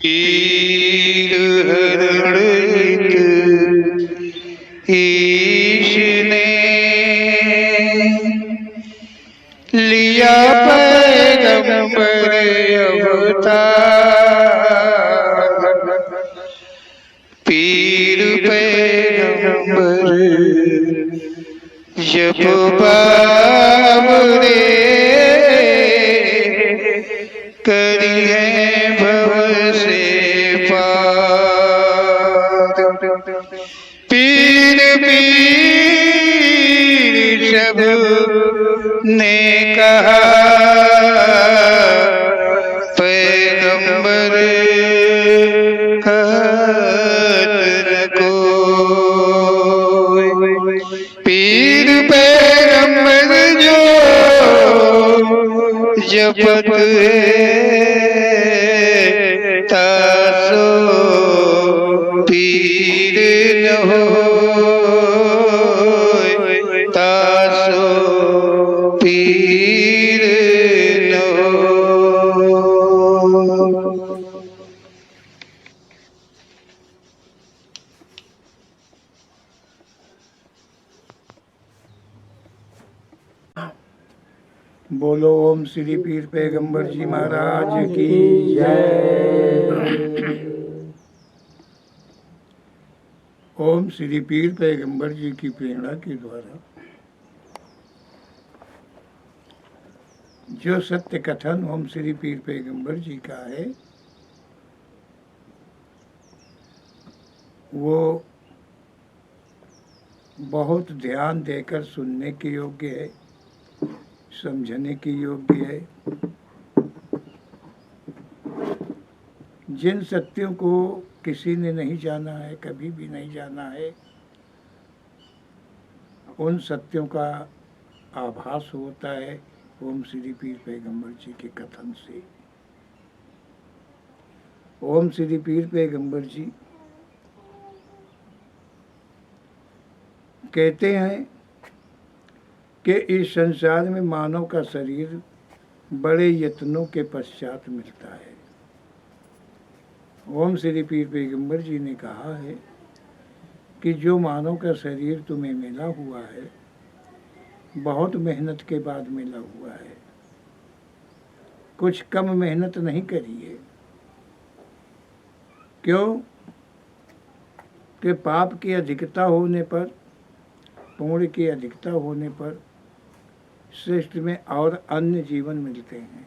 पीर हरणित ईश ने लिया पैगंबर अवतार। पीर पैगंबर जब बाबरे करी है भव से पार। पीर पीर सब ने कहा पैगंबर कहत न कोई। पीर पैगंबर जो जपत है तासो पीर न होय, तासो पीर न होय। बोलो ओम श्री पीर पैगंबर जी महाराज की जय। ओम श्री पीर पैगंबर जी की प्रेरणा के द्वारा जो सत्य कथन ओम श्री पीर पैगंबर जी का है वो बहुत ध्यान देकर सुनने के योग्य है, समझने की योग्य है। जिन सत्यों को किसी ने नहीं जाना है, कभी भी नहीं जाना है, उन सत्यों का आभास होता है ओम श्री पीर पैगंबर जी के कथन से। ओम श्री पीर पैगंबर जी कहते हैं कि इस संसार में मानव का शरीर बड़े यत्नों के पश्चात मिलता है। ओम श्री पीर पैगंबर जी ने कहा है कि जो मानव का शरीर तुम्हें मिला हुआ है बहुत मेहनत के बाद मिला हुआ है, कुछ कम मेहनत नहीं करी है। क्यों? कि पाप की अधिकता होने पर, पुण्य की अधिकता होने पर सृष्टि में और अन्य जीवन मिलते हैं,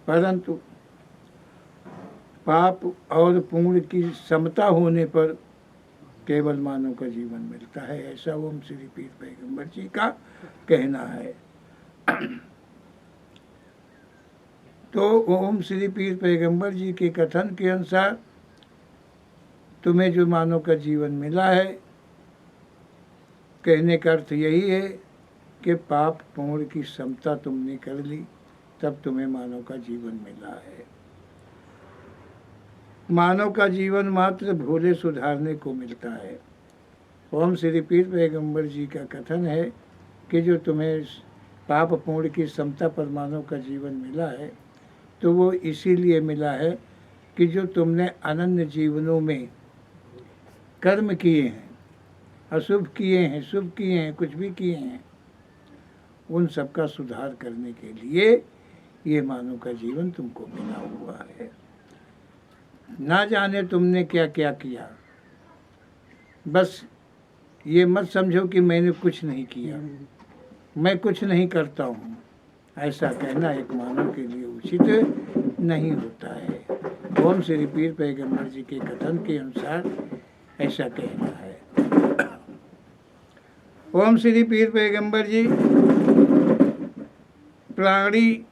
परंतु पाप और पुण्य की समता होने पर केवल मानव का जीवन मिलता है। ऐसा ओम श्री पीर पैगंबर जी का कहना है। तो ओम श्री पीर पैगंबर जी के कथन के अनुसार तुम्हें जो मानव का जीवन मिला है, कहने का अर्थ यही है कि पाप पुण्य की समता तुमने कर ली, तब तुम्हें मानव का जीवन मिला है। मानव का जीवन मात्र भूले सुधारने को मिलता है। ओम श्री पीर पैगंबर जी का कथन है कि जो तुम्हें पाप पुण्य की समता पर मानव का जीवन मिला है, तो वो इसीलिए मिला है कि जो तुमने अनन्य जीवनों में कर्म किए हैं, अशुभ किए हैं, शुभ किए हैं, कुछ भी किए हैं, उन सब का सुधार करने के लिए ये मानव का जीवन तुमको मिला हुआ है। ना जाने तुमने क्या क्या किया, बस ये मत समझो कि मैंने कुछ नहीं किया, मैं कुछ नहीं करता हूँ, ऐसा कहना एक मानव के लिए उचित नहीं होता है। ओम श्री पीर पैगंबर जी के कथन के अनुसार ऐसा कहना है। ओम श्री पीर पैगंबर जी प्राणी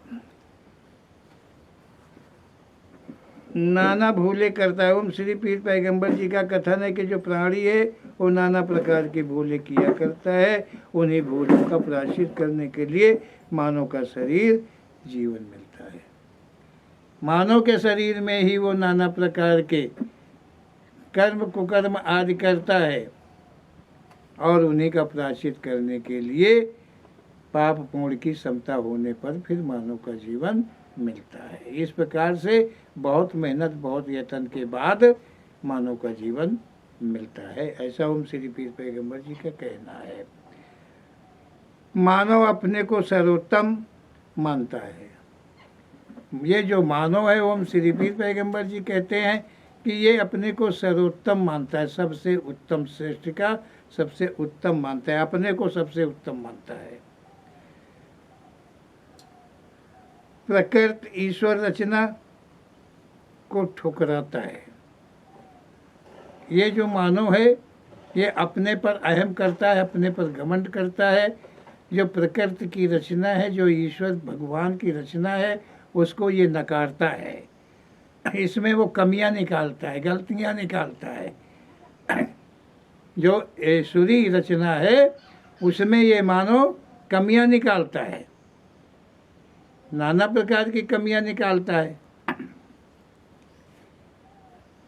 नाना भूले करता है। ओम श्री पीर पैगंबर जी का कथन है कि जो प्राणी है वो नाना प्रकार की भूले किया करता है। उन्हीं भूलों का प्रायश्चित करने के लिए मानव का शरीर जीवन मिलता है। मानव के शरीर में ही वो नाना प्रकार के कर्म कुकर्म आदि करता है और उन्हीं का प्रायश्चित करने के लिए पाप पुण्य की समता होने पर फिर मानव का जीवन मिलता है। इस प्रकार से बहुत मेहनत बहुत यत्न के बाद मानव का जीवन मिलता है, ऐसा ओम श्री पीर पैगंबर जी का कहना है। मानव अपने को सर्वोत्तम मानता है। ये जो मानव है ओम श्री पीर पैगंबर जी कहते हैं कि ये अपने को सर्वोत्तम मानता है, सबसे उत्तम, श्रेष्ठ का सबसे उत्तम मानता है, अपने को सबसे उत्तम मानता है। प्रकृति ईश्वर रचना को ठुकराता है। ये जो मानव है ये अपने पर अहम करता है, अपने पर घमंड करता है। जो प्रकृति की रचना है, जो ईश्वर भगवान की रचना है, उसको ये नकारता है। इसमें वो कमियां निकालता है, गलतियां निकालता है। जो ईश्वरी रचना है उसमें ये मानव कमियां निकालता है, नाना प्रकार की कमियां निकालता है।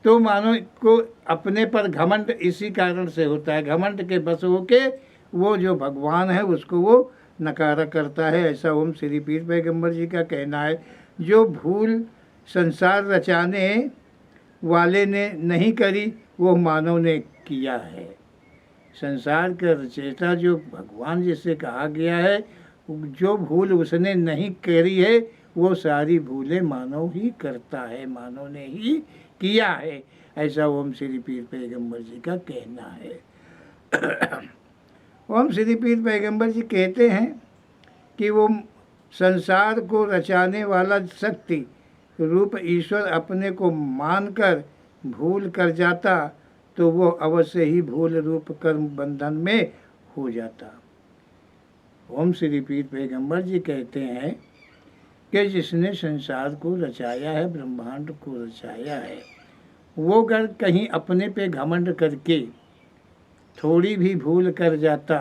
तो मानव को अपने पर घमंड इसी कारण से होता है। घमंड के बस होके वो जो भगवान है उसको वो नकारा करता है, ऐसा ओम श्री पीर पैगंबर जी का कहना है। जो भूल संसार रचाने वाले ने नहीं करी वो मानव ने किया है। संसार का रचयिता जो भगवान जिससे कहा गया है, जो भूल उसने नहीं करी है वो सारी भूलें मानव ही करता है, मानव ने ही किया है, ऐसा ओम श्री पीर पैगंबर जी का कहना है। ओम श्री पीर पैगंबर जी कहते हैं कि वो संसार को रचाने वाला शक्ति रूप ईश्वर अपने को मानकर भूल कर जाता तो वो अवश्य ही भूल रूप कर्म बंधन में हो जाता। ओम श्री पीर पैगंबर जी कहते हैं कि जिसने संसार को रचाया है, ब्रह्मांड को रचाया है, वो अगर कहीं अपने पे घमंड करके थोड़ी भी भूल कर जाता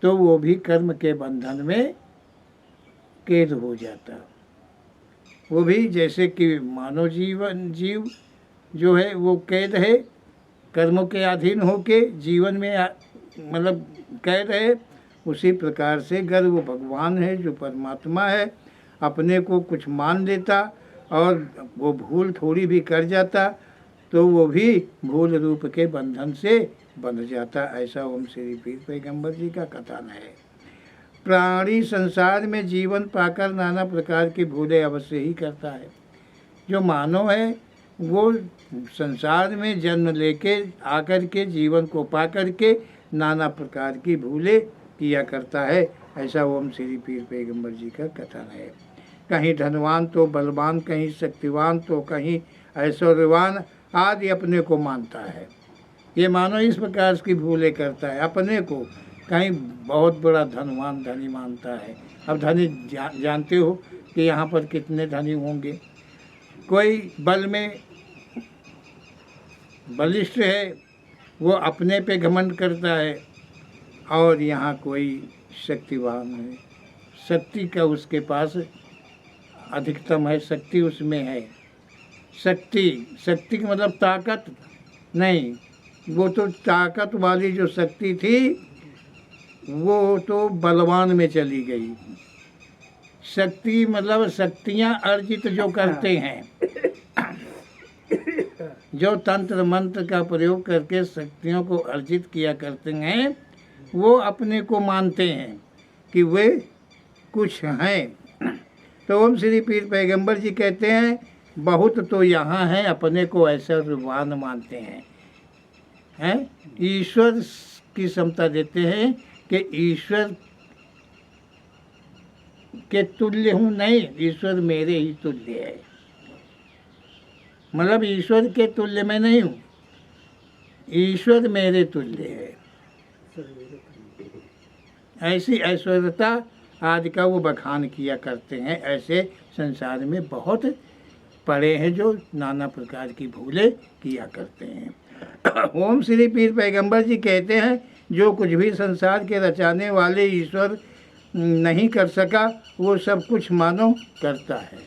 तो वो भी कर्म के बंधन में कैद हो जाता। वो भी जैसे कि मानव जीव जो है वो कैद है, कर्मों के अधीन होके जीवन में मतलब कैद है, उसी प्रकार से अगर वो भगवान है जो परमात्मा है अपने को कुछ मान लेता और वो भूल थोड़ी भी कर जाता तो वो भी भूल रूप के बंधन से बंध जाता, ऐसा ओम श्री पीर पैगंबर जी का कथन है। प्राणी संसार में जीवन पाकर नाना प्रकार की भूलें अवश्य ही करता है। जो मानव है वो संसार में जन्म लेके आकर के जीवन को पा कर के नाना प्रकार की भूलें किया करता है, ऐसा ओम श्री पीर पैगंबर जी का कथन है। कहीं धनवान तो बलवान, कहीं शक्तिवान तो कहीं ऐश्वर्यवान आदि अपने को मानता है। ये मानो इस प्रकार की भूलें करता है, अपने को कहीं बहुत बड़ा धनवान धनी मानता है। अब धनी जानते हो कि यहाँ पर कितने धनी होंगे। कोई बल में बलिष्ठ है वो अपने पे घमंड करता है, और यहाँ कोई शक्तिवान है, शक्ति का उसके पास अधिकतम है, शक्ति उसमें है। शक्ति का मतलब ताकत नहीं, वो तो ताकत वाली जो शक्ति थी वो तो बलवान में चली गई। शक्ति मतलब शक्तियाँ अर्जित जो करते हैं, जो तंत्र मंत्र का प्रयोग करके शक्तियों को अर्जित किया करते हैं, वो अपने को मानते हैं कि वे कुछ हैं। तो ओम श्री पीर पैगंबर जी कहते हैं बहुत तो यहाँ हैं अपने को ऐश्वर्यवान मानते हैं ईश्वर की क्षमता देते हैं कि ईश्वर के तुल्य हूँ, नहीं, ईश्वर मेरे ही तुल्य है। मतलब ईश्वर के तुल्य मैं नहीं हूँ, ईश्वर मेरे तुल्य है। ऐसी ऐश्वर्यता आदि का वो बखान किया करते हैं। ऐसे संसार में बहुत पड़े हैं जो नाना प्रकार की भूलें किया करते हैं। ओम श्री पीर पैगंबर जी कहते हैं जो कुछ भी संसार के रचाने वाले ईश्वर नहीं कर सका वो सब कुछ मानव करता है।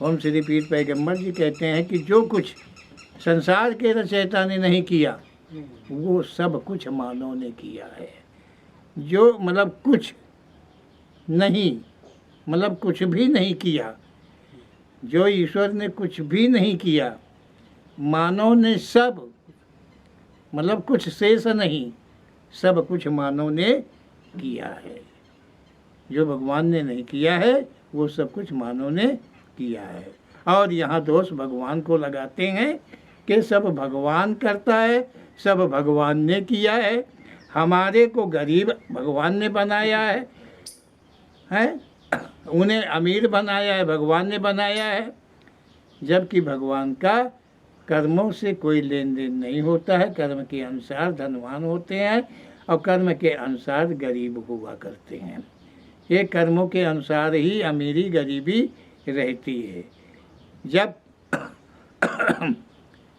ओम श्री पीर पैगंबर जी कहते हैं कि जो कुछ संसार के रचयिता ने नहीं किया वो सब कुछ मानव ने किया है। जो मतलब कुछ नहीं मतलब कुछ भी नहीं किया, जो ईश्वर ने कुछ भी नहीं किया, मानव ने सब, मतलब कुछ शेष नहीं, सब कुछ मानव ने किया है। जो भगवान ने नहीं किया है वो सब कुछ मानव ने किया है। और यहाँ दोष भगवान को लगाते हैं कि सब भगवान करता है, सब भगवान ने किया है, हमारे को गरीब भगवान ने बनाया है, उन्हें अमीर बनाया है भगवान ने बनाया है, जबकि भगवान का कर्मों से कोई लेन देन नहीं होता है। कर्म के अनुसार धनवान होते हैं और कर्म के अनुसार गरीब हुआ करते हैं। ये कर्मों के अनुसार ही अमीरी गरीबी रहती है। जब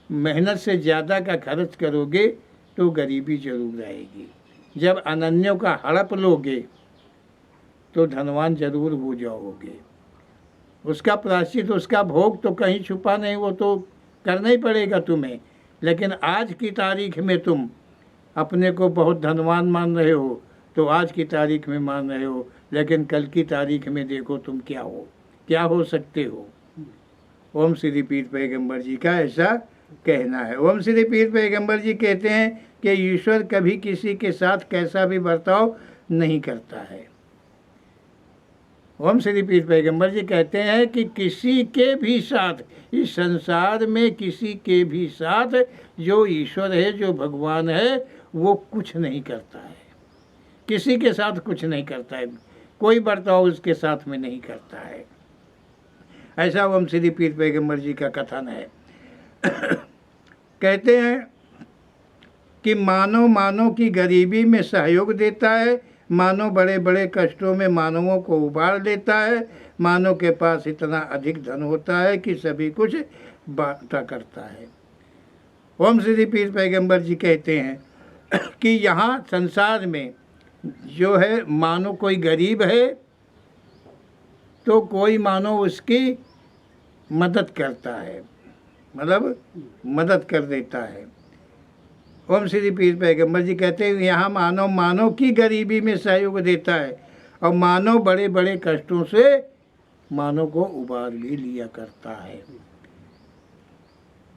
मेहनत से ज़्यादा का खर्च करोगे तो गरीबी जरूर आएगी। जब अनन्यों का हड़प लोगे तो धनवान जरूर हो जाओगे। उसका प्रायश्चित, उसका भोग तो कहीं छुपा नहीं, वो तो करना ही पड़ेगा तुम्हें। लेकिन आज की तारीख में तुम अपने को बहुत धनवान मान रहे हो तो आज की तारीख में मान रहे हो, लेकिन कल की तारीख में देखो तुम क्या हो सकते हो। ओम श्री पीर पैगंबर जी का ऐसा कहना है। ओम श्री पीर पैगंबर जी कहते हैं कि ईश्वर कभी किसी के साथ कैसा भी बर्ताव नहीं करता है। ओम श्री पीर पैगंबर जी कहते हैं कि किसी के भी साथ, इस संसार में किसी के भी साथ जो ईश्वर है, जो भगवान है, वो कुछ नहीं करता है। किसी के साथ कुछ नहीं करता है, कोई बर्ताव उसके साथ में नहीं करता है। ऐसा ओम श्री पीर पैगंबर जी का कथन है। कहते हैं कि मानव की गरीबी में सहयोग देता है, मानव बड़े बड़े कष्टों में मानवों को उबार देता है, मानव के पास इतना अधिक धन होता है कि सभी कुछ बांटा करता है। ओम श्री पीर पैगंबर जी कहते हैं कि यहाँ संसार में जो है, मानो कोई गरीब है तो कोई मानो उसकी मदद करता है, मतलब मदद कर देता है। ओम श्री पीर पैगंबर जी कहते हैं यहाँ मानव की गरीबी में सहयोग देता है और मानव बड़े बड़े कष्टों से मानव को उबार भी लिया करता है,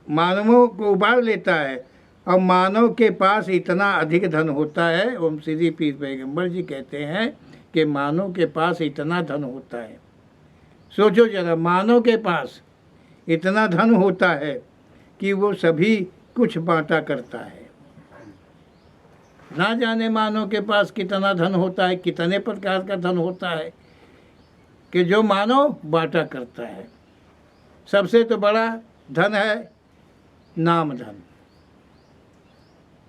मानवों को उबार लेता है। और मानव के पास इतना अधिक धन होता है। ओम श्री पीर पैगंबर जी कहते हैं कि मानव के पास इतना धन होता है। सोचो जरा, मानव के पास इतना धन होता है कि वो सभी कुछ बांटा करता है। ना जाने मानव के पास कितना धन होता है, कितने प्रकार का धन होता है कि जो मानव बांटा करता है। सबसे तो बड़ा धन है नाम धन।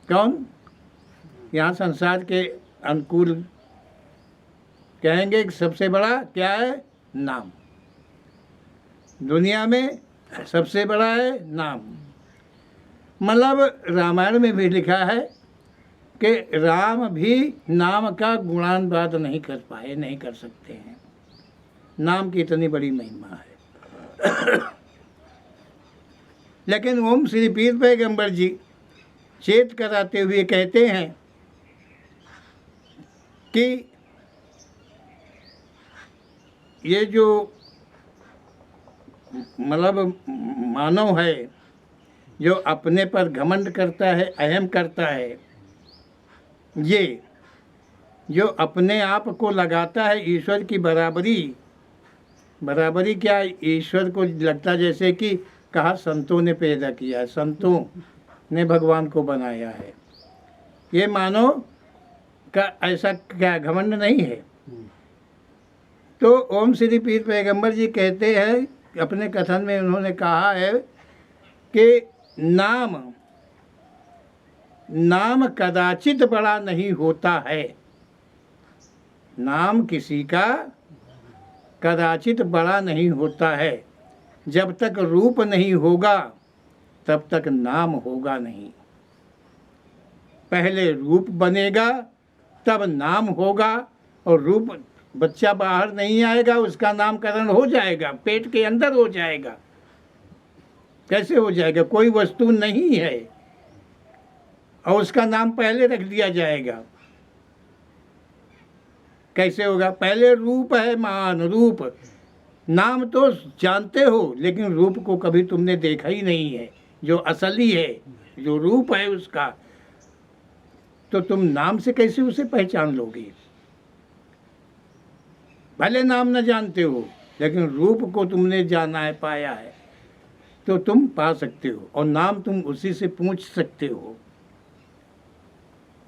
कौन? यहाँ संसार के अनुकूल कहेंगे कि सबसे बड़ा क्या है? नाम। दुनिया में सबसे बड़ा है नाम। मतलब रामायण में भी लिखा है कि राम भी नाम का गुणानुवाद नहीं कर पाए, नहीं कर सकते हैं। नाम की इतनी बड़ी महिमा है। लेकिन ओम श्री पीर पैगंबर जी चेत कराते हुए कहते हैं कि ये जो मतलब मानव है जो अपने पर घमंड करता है, अहम करता है, ये जो अपने आप को लगाता है ईश्वर की बराबरी क्या? ईश्वर को लगता जैसे कि कहा संतों ने पैदा किया है, संतों ने भगवान को बनाया है। ये मानव का ऐसा क्या घमंड नहीं है? तो ओम श्री पीर पैगंबर जी कहते हैं, अपने कथन में उन्होंने कहा है कि नाम कदाचित बड़ा नहीं होता है। नाम किसी का कदाचित बड़ा नहीं होता है। जब तक रूप नहीं होगा तब तक नाम होगा नहीं। पहले रूप बनेगा तब नाम होगा, और रूप बच्चा बाहर नहीं आएगा उसका नामकरण हो जाएगा, पेट के अंदर हो जाएगा। कैसे हो जाएगा? कोई वस्तु नहीं है और उसका नाम पहले रख दिया जाएगा। कैसे होगा? पहले रूप है महान, रूप। नाम तो जानते हो लेकिन रूप को कभी तुमने देखा ही नहीं है, जो असली है, जो रूप है उसका, तो तुम नाम से कैसे उसे पहचान लोगे? भले नाम न जानते हो लेकिन रूप को तुमने जाना है, पाया है, तो तुम पा सकते हो और नाम तुम उसी से पूछ सकते हो।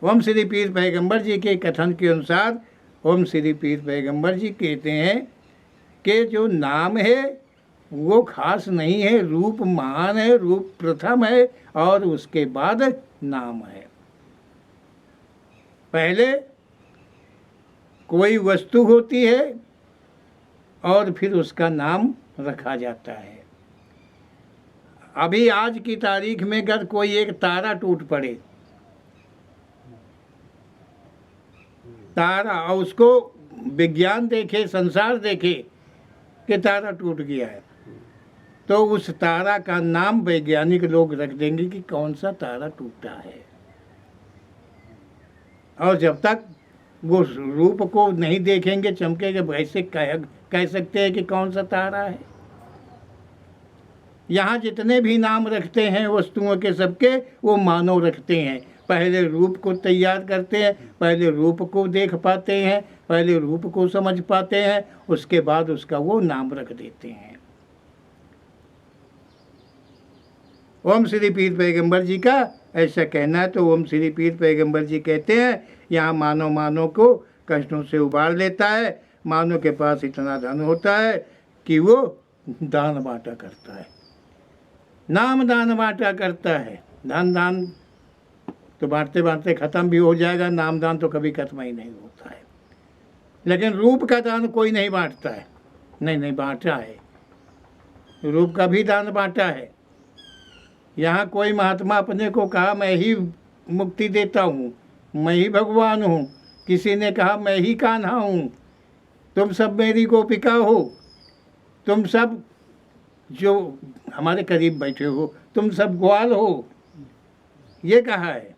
ओम श्री पीर पैगंबर जी के कथन के अनुसार ओम श्री पीर पैगंबर जी कहते हैं कि जो नाम है वो खास नहीं है, रूप महान है, रूप प्रथम है और उसके बाद नाम है। पहले कोई वस्तु होती है और फिर उसका नाम रखा जाता है। अभी आज की तारीख में अगर कोई एक तारा टूट पड़े, तारा, और उसको विज्ञान देखे, संसार देखे कि तारा टूट गया है, तो उस तारा का नाम वैज्ञानिक लोग रख देंगे कि कौन सा तारा टूटा है। और जब तक वो रूप को नहीं देखेंगे, चमकेंगे, वैसे कह सकते हैं कि कौन सा तारा है। यहाँ जितने भी नाम रखते हैं वस्तुओं के, सबके वो मानव रखते हैं। पहले रूप को तैयार करते हैं, पहले रूप को देख पाते हैं, पहले रूप को समझ पाते हैं, उसके बाद उसका वो नाम रख देते हैं। ओम श्री पीर पैगंबर जी का ऐसा कहना है। तो ओम श्री पीर पैगंबर जी कहते हैं यहाँ मानव को कष्टों से उबार लेता है। मानव के पास इतना धन होता है कि वो दान बांटा करता है, नाम दान बांटा करता है। दान तो बांटते बांटते ख़त्म भी हो जाएगा, नाम दान तो कभी खत्म ही नहीं होता है। लेकिन रूप का दान कोई नहीं बांटता है, नहीं बांटा है, रूप का भी दान बांटा है। यहाँ कोई महात्मा अपने को कहा मैं ही मुक्ति देता हूँ, मैं ही भगवान हूँ, किसी ने कहा मैं ही कान्हा हूँ, तुम सब मेरी गोपिका हो, तुम सब जो हमारे करीब बैठे हो तुम सब ग्वाल हो, ये कहा है।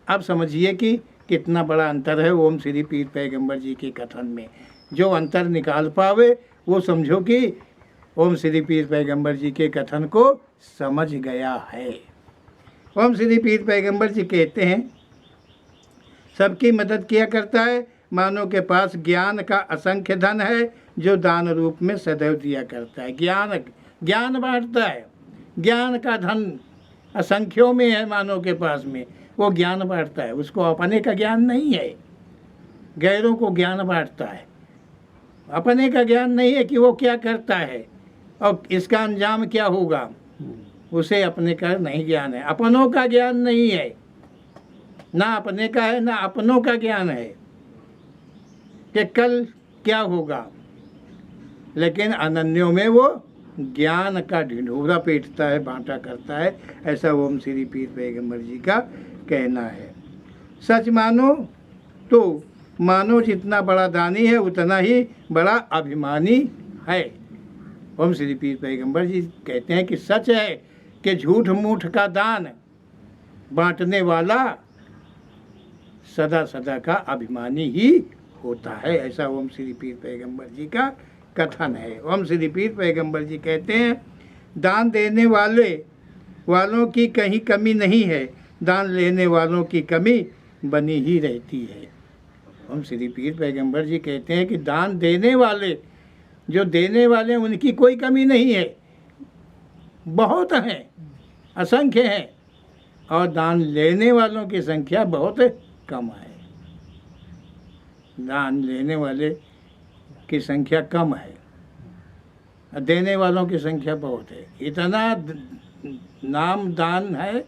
अब समझिए कि कितना बड़ा अंतर है ओम श्री पीर पैगंबर जी के कथन में। जो अंतर निकाल पावे वो समझो कि ओम श्री पीर पैगंबर जी के कथन को समझ गया है। ओम श्री पीर पैगंबर जी कहते हैं सबकी मदद किया करता है, मानव के पास ज्ञान का असंख्य धन है जो दान रूप में सदैव दिया करता है। ज्ञान बांटता है, ज्ञान का धन असंख्यों में है मानव के पास में, वो ज्ञान बांटता है। उसको अपने का ज्ञान नहीं है, गैरों को ज्ञान बांटता है। अपने का ज्ञान नहीं है कि वो क्या करता है और इसका अंजाम क्या होगा, उसे अपने का नहीं ज्ञान है। अपनों का ज्ञान नहीं है, ना अपने का है ना अपनों का ज्ञान है कि कल क्या होगा। लेकिन अनन्यों में वो ज्ञान का ढिंढोरा पीटता है, बांटा करता है। ऐसा ओम श्री पीर पैगंबर जी का कहना है। सच मानो तो मानो जितना बड़ा दानी है उतना ही बड़ा अभिमानी है। ओम श्री पीर पैगंबर जी कहते हैं कि सच है कि झूठ मूठ का दान बांटने वाला सदा सदा का अभिमानी ही होता है। ऐसा ओम श्री पीर पैगंबर जी का कथन है। ओम श्री पीर पैगंबर जी कहते हैं दान देने वालों की कहीं कमी नहीं है, दान लेने वालों की कमी बनी ही रहती है। ओम श्री पीर पैगंबर जी कहते हैं कि दान देने वाले, जो देने वाले उनकी कोई कमी नहीं है, बहुत हैं, असंख्य हैं, और दान लेने वालों की संख्या बहुत कम है। दान लेने वाले की संख्या कम है, देने वालों की संख्या बहुत है। इतना नाम दान है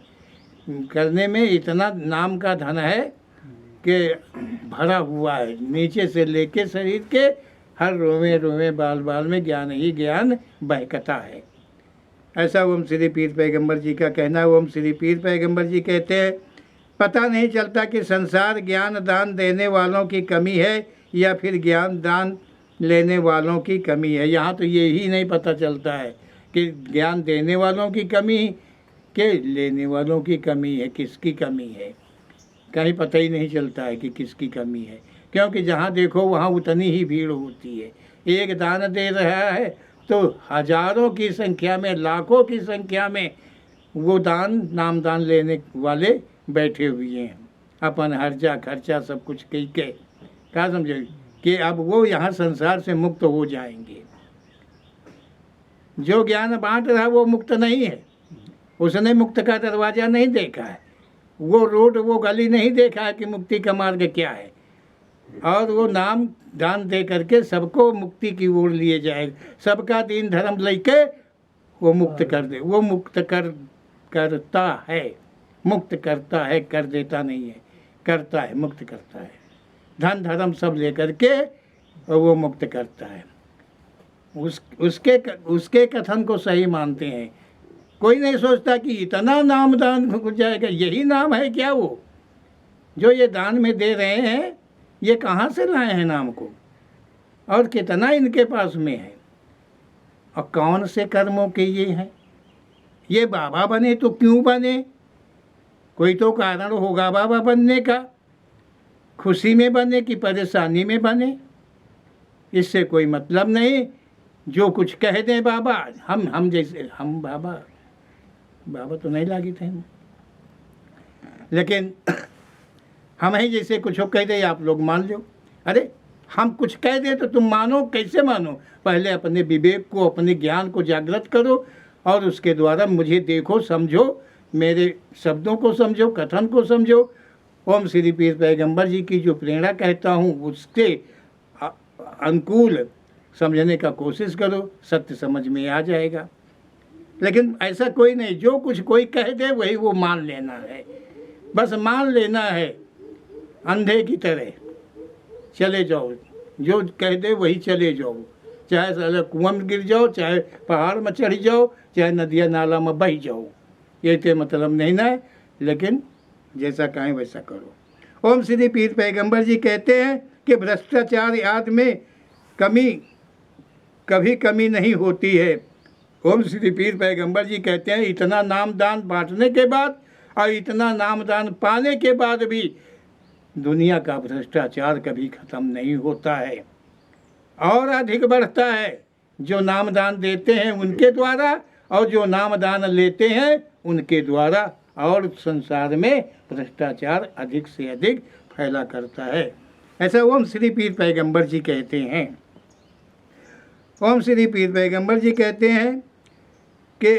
करने में, इतना नाम का धन है कि भरा हुआ है, नीचे से लेके शरीर के हर रोवे रोवे बाल बाल में ज्ञान ही ज्ञान बहकता है। ऐसा ओम श्री पीर पैगंबर जी का कहना है। ओम श्री पीर पैगंबर जी कहते हैं पता नहीं चलता कि संसार ज्ञान दान देने वालों की कमी है या फिर ज्ञान दान लेने वालों की कमी है। यहाँ तो ये ही नहीं पता चलता है कि ज्ञान देने वालों की कमी के लेने वालों की कमी है, किसकी कमी है। कहीं पता ही नहीं चलता है कि किसकी कमी है, क्योंकि जहाँ देखो वहाँ उतनी ही भीड़ होती है। एक दान दे रहा है तो हजारों की संख्या में, लाखों की संख्या में वो नामदान लेने वाले बैठे हुए हैं, अपन हर्जा खर्चा सब कुछ कह के, क्या समझे, कि अब वो यहाँ संसार से मुक्त हो जाएंगे। जो ज्ञान बांट रहा वो मुक्त नहीं है, उसने मुक्त का दरवाज़ा नहीं देखा है, वो रोड वो गली नहीं देखा है कि मुक्ति का मार्ग क्या है, और वो नाम दान दे करके सबको मुक्ति की ओर लिए जाए, सबका दीन धर्म लेके वो मुक्त कर दे। वो मुक्त करता है, मुक्त करता है, कर देता नहीं है, करता है, मुक्त करता है। धन धर्म सब लेकर के वो मुक्त करता है। उसके कथन को सही मानते हैं। कोई नहीं सोचता कि इतना नाम दान हो जाएगा, यही नाम है क्या वो जो ये दान में दे रहे हैं, ये कहाँ से लाए हैं नाम को, और कितना इनके पास में है, और कौन से कर्मों के ये हैं। ये बाबा बने तो क्यों बने, कोई तो कारण होगा बाबा बनने का, खुशी में बने कि परेशानी में बने, इससे कोई मतलब नहीं। जो कुछ कह दें बाबा, हम जैसे हम बाबा तो नहीं लागी थे, लेकिन हम ही जैसे कुछ कह दे आप लोग मान लो। अरे हम कुछ कह दें तो तुम मानो, कैसे मानो, पहले अपने विवेक को, अपने ज्ञान को जागृत करो, और उसके द्वारा मुझे देखो, समझो, मेरे शब्दों को समझो, कथन को समझो। ओम श्री पीर पैगंबर जी की जो प्रेरणा कहता हूँ उसके अनुकूल समझने का कोशिश करो, सत्य समझ में आ जाएगा। लेकिन ऐसा कोई नहीं, जो कुछ कोई कह दे वही वो मान लेना है, बस मान लेना है, अंधे की तरह चले जाओ, जो कह दे वही चले जाओ, चाहे साले कुआं में गिर जाओ, चाहे पहाड़ में चढ़ जाओ, चाहे नदिया नाला में बह जाओ, ये तो मतलब नहीं ना है, लेकिन जैसा कहें वैसा करो। ओम श्री पीर पैगंबर जी कहते हैं कि भ्रष्टाचार आदि में कभी कमी नहीं होती है। ओम श्री पीर पैगंबर जी कहते हैं इतना नाम दान बांटने के बाद और इतना नाम दान पाने के बाद भी दुनिया का भ्रष्टाचार कभी ख़त्म नहीं होता है, और अधिक बढ़ता है। जो नाम दान देते हैं उनके द्वारा और जो नाम दान लेते हैं उनके द्वारा, और संसार में भ्रष्टाचार अधिक से अधिक फैला करता है। ऐसा ओम श्री पीर पैगंबर जी कहते हैं। ओम श्री पीर पैगंबर जी कहते हैं कि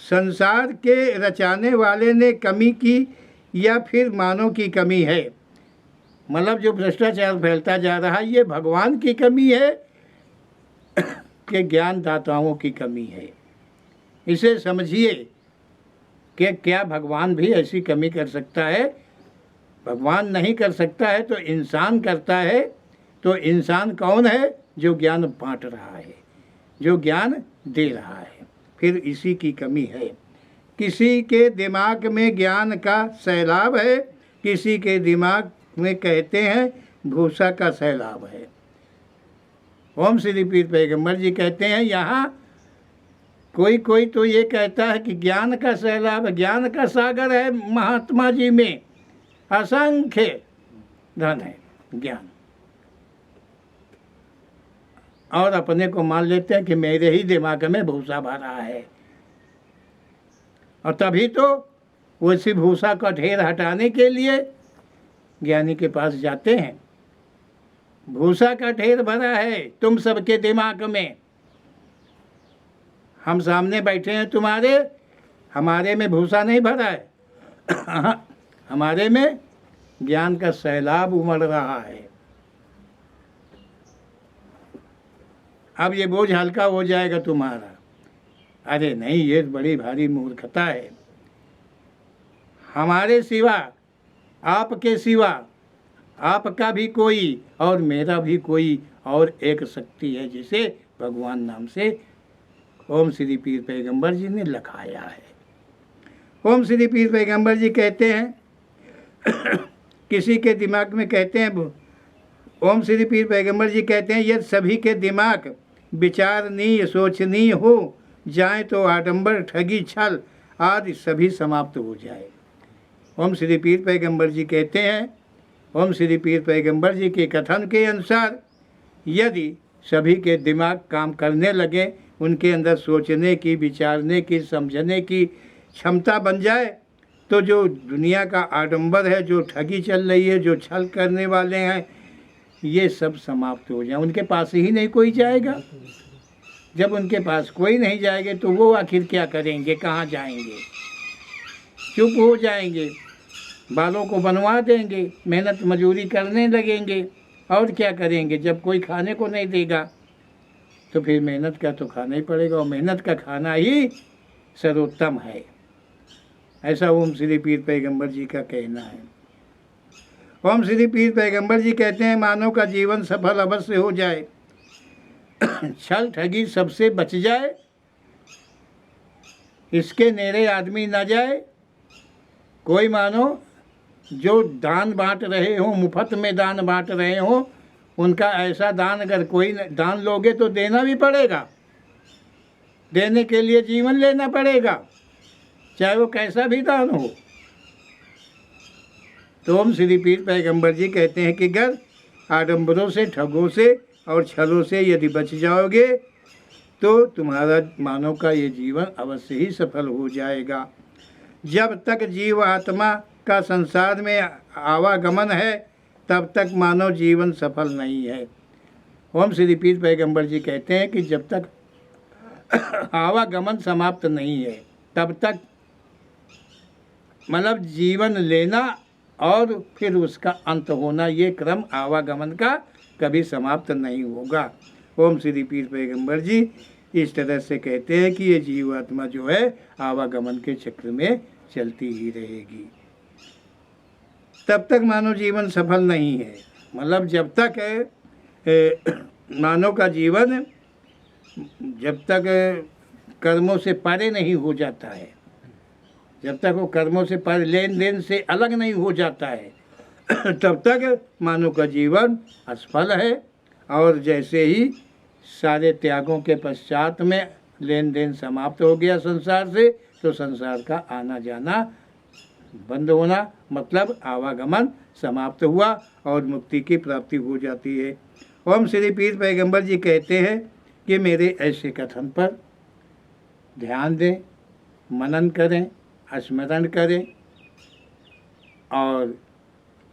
संसार के रचाने वाले ने कमी की या फिर मानव की कमी है। मतलब जो भ्रष्टाचार फैलता जा रहा है ये भगवान की कमी है कि ज्ञानदाताओं की कमी है। इसे समझिए कि क्या भगवान भी ऐसी कमी कर सकता है? भगवान नहीं कर सकता है तो इंसान करता है। तो इंसान कौन है? जो ज्ञान बांट रहा है, जो ज्ञान दे रहा है, फिर इसी की कमी है। किसी के दिमाग में ज्ञान का सैलाब है, किसी के दिमाग में कहते हैं भूसा का सैलाब है। ओम श्री पीर पैगंबर जी कहते हैं यहाँ कोई तो ये कहता है कि ज्ञान का सैलाब, ज्ञान का सागर है महात्मा जी में, असंख्य धन है ज्ञान, और अपने को मान लेते हैं कि मेरे ही दिमाग में भूसा भरा है। और तभी तो उसी भूसा का ढेर हटाने के लिए ज्ञानी के पास जाते हैं। भूसा का ढेर भरा है तुम सबके दिमाग में, हम सामने बैठे हैं तुम्हारे, हमारे में भूसा नहीं भरा है हमारे में ज्ञान का सैलाब उमड़ रहा है। अब ये बोझ हल्का हो जाएगा तुम्हारा। अरे नहीं, ये बड़ी भारी मूर्खता है। हमारे सिवा, आपके सिवा, आपका भी कोई और मेरा भी कोई और एक शक्ति है जिसे भगवान नाम से ओम श्री पीर पैगंबर जी ने लिखाया है। ओम श्री पीर पैगंबर जी कहते हैं किसी के दिमाग में कहते हैं, ओम श्री पीर पैगंबर जी कहते हैं यदि सभी के दिमाग विचारनीय सोचनीय हो जाए तो आडंबर ठगी छल आदि सभी समाप्त हो जाए। ओम श्री पीर पैगंबर जी कहते हैं, ओम श्री पीर पैगंबर जी के कथन के अनुसार यदि सभी के दिमाग काम करने लगे, उनके अंदर सोचने की, विचारने की, समझने की क्षमता बन जाए, तो जो दुनिया का आडंबर है, जो ठगी चल रही है, जो छल करने वाले हैं, ये सब समाप्त हो जाए। उनके पास ही नहीं कोई जाएगा। जब उनके पास कोई नहीं जाएंगे तो वो आखिर क्या करेंगे, कहाँ जाएंगे? चुप हो जाएंगे, बालों को बनवा देंगे, मेहनत मजूरी करने लगेंगे, और क्या करेंगे? जब कोई खाने को नहीं देगा तो फिर मेहनत का तो खाना ही पड़ेगा, और मेहनत का खाना ही सर्वोत्तम है। ऐसा ओम श्री पीर पैगंबर जी का कहना है। ओम श्री पीर पैगंबर जी कहते हैं, मानव का जीवन सफल अवश्य हो जाए, छल ठगी सबसे बच जाए, इसके नेरे आदमी न जाए। कोई मानो जो दान बांट रहे हो, मुफ्त में दान बांट रहे हो, उनका ऐसा दान अगर कोई दान लोगे तो देना भी पड़ेगा, देने के लिए जीवन लेना पड़ेगा, चाहे वो कैसा भी दान हो। तो ओम श्री पीर पैगंबर जी कहते हैं कि अगर आडंबरों से, ठगों से और छलों से यदि बच जाओगे तो तुम्हारा मानव का ये जीवन अवश्य ही सफल हो जाएगा। जब तक जीव आत्मा का संसार में आवागमन है, तब तक मानव जीवन सफल नहीं है। ओम श्री पीर पैगंबर जी कहते हैं कि जब तक आवागमन समाप्त नहीं है, तब तक मतलब जीवन लेना और फिर उसका अंत होना, ये क्रम आवागमन का कभी समाप्त नहीं होगा। ओम श्री पीर पैगंबर जी इस तरह से कहते हैं कि ये जीवात्मा जो है आवागमन के चक्र में चलती ही रहेगी। तब तक मानव जीवन सफल नहीं है। मतलब जब तक मानव का जीवन जब तक कर्मों से परे नहीं हो जाता है, जब तक वो कर्मों से परे, लेन देन से अलग नहीं हो जाता है, तब तक मानव का जीवन असफल है। और जैसे ही सारे त्यागों के पश्चात में लेन देन समाप्त हो गया संसार से, तो संसार का आना जाना बंद होना, मतलब आवागमन समाप्त हुआ और मुक्ति की प्राप्ति हो जाती है। ओम श्री पीर पैगंबर जी कहते हैं कि मेरे ऐसे कथन पर ध्यान दें, मनन करें, स्मरण करें, और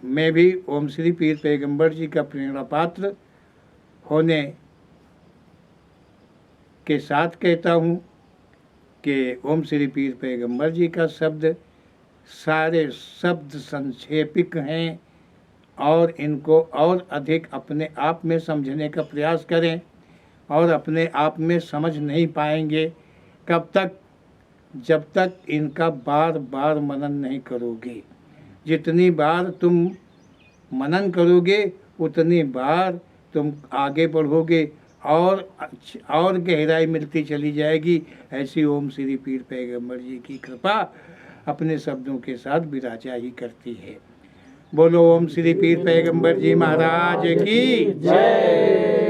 मैं भी ओम श्री पीर पैगंबर जी का प्रेरणा पात्र होने के साथ कहता हूँ कि ओम श्री पीर पैगंबर जी का शब्द सारे शब्द संक्षेपिक हैं, और इनको और अधिक अपने आप में समझने का प्रयास करें, और अपने आप में समझ नहीं पाएंगे कब तक, जब तक इनका बार बार मनन नहीं करोगे। जितनी बार तुम मनन करोगे उतनी बार तुम आगे बढ़ोगे और गहराई मिलती चली जाएगी। ऐसी ओम श्री पीर पैगंबर जी की कृपा अपने शब्दों के साथ विराजा ही करती है। बोलो ओम श्री पीर पैगंबर जी महाराज की जय।